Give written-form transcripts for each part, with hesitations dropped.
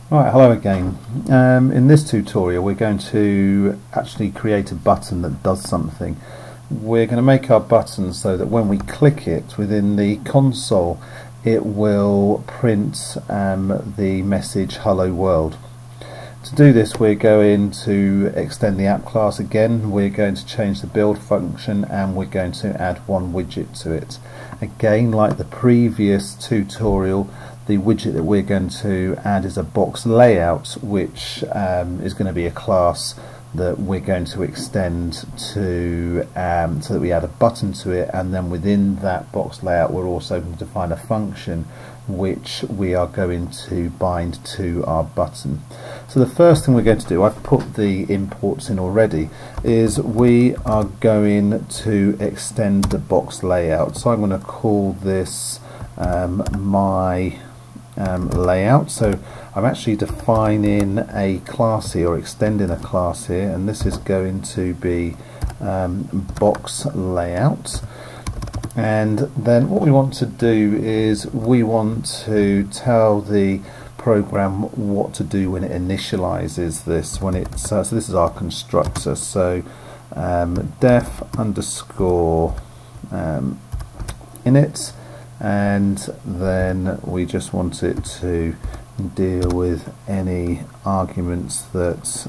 Right, hello again. In this tutorial we're going to actually create a button that does something. We're going to make our button so that when we click it within the console it will print the message hello world. To do this we're going to extend the app class again, we're going to change the build function, and we're going to add one widget to it. Again, like the previous tutorial, the widget that we're going to add is a box layout, which is going to be a class that we're going to extend to so that we add a button to it, and then within that box layout we're also going to define a function which we are going to bind to our button. So the first thing we're going to do, I've put the imports in already, is we are going to extend the box layout. So I'm going to call this my layout. So I'm actually defining a class here, or extending a class here, and this is going to be box layout. And then what we want to do is we want to tell the program what to do when it initializes this, when it's so this is our constructor. So def underscore init, and then we just want it to deal with any arguments that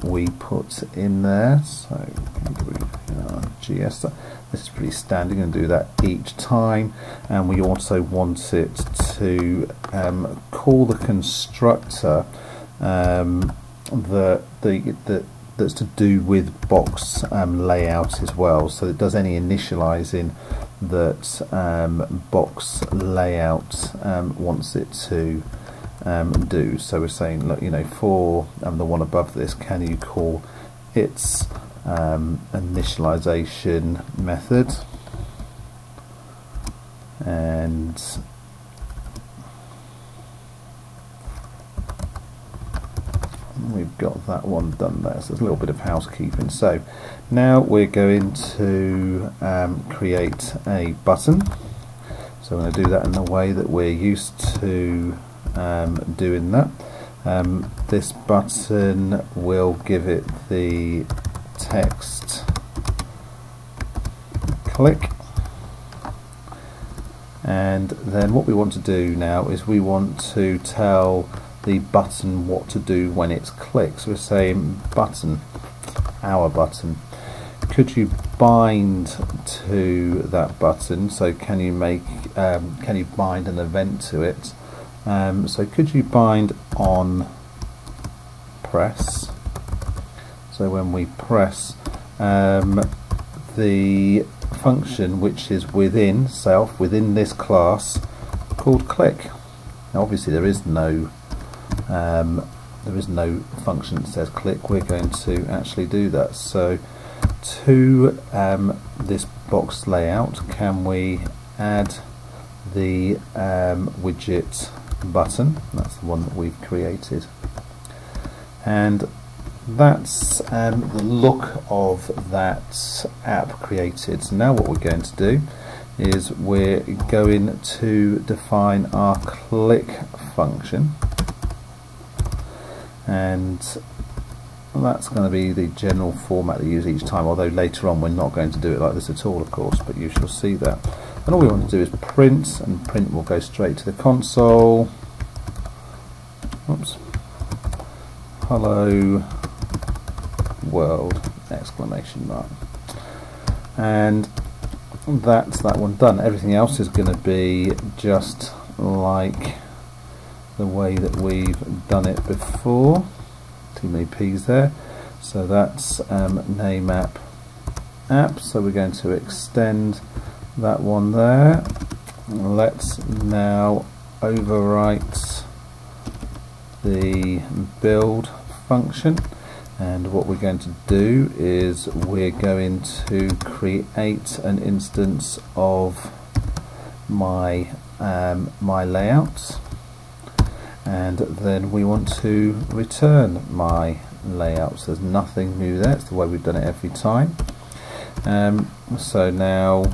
we put in there. So GS, this is pretty standard, and do that each time. And we also want it to call the constructor that's to do with box layout as well, so it does any initializing that box layout wants it to do. So we're saying, look, for the one above this, can you call its initialization method, and we've got that one done there. So there's a little bit of housekeeping. So now we're going to create a button. So I'm going to do that in the way that we're used to doing that. This button will give it the text click, and then what we want to do now is we want to tell the button what to do when it's clicked. So we're saying button, our button, could you bind to that button? So can you bind an event to it? So could you bind on press? So when we press, the function which is within this class called click. Now obviously there is no function that says click. We're going to actually do that. So to this box layout, can we add the widget button? That's the one that we've created, and that's the look of that app created. So now what we're going to do is we're going to define our click function, and that's going to be the general format that you use each time, although later on we're not going to do it like this at all, of course, but you shall see that. And all we want to do is print, and print will go straight to the console. Oops. Hello world, exclamation mark. And that's that one done. Everything else is going to be just like the way that we've done it before. Too many P's there. So that's name app. So we're going to extend that one there. Let's now overwrite the build function, and what we're going to do is we're going to create an instance of my layout, and then we want to return my layout. So there's nothing new there, it's the way we've done it every time. So now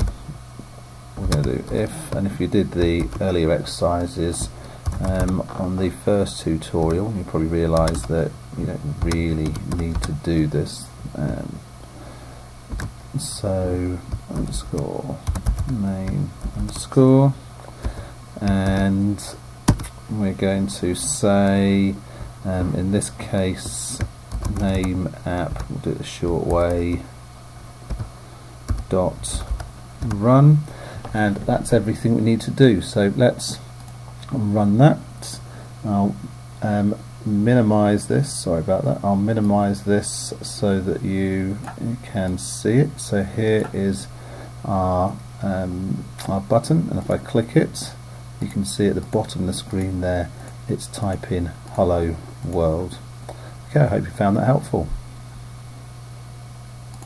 we're going to do if, and if you did the earlier exercises on the first tutorial, you probably realise that you don't really need to do this. So underscore name underscore, and we're going to say in this case name app, we'll do it the short way, dot run, and that's everything we need to do. So let's run that. I'll minimize this, sorry about that, I'll minimize this so that you can see it. So here is our button, and if I click it, you can see at the bottom of the screen there it's typing hello world. Okay, I hope you found that helpful.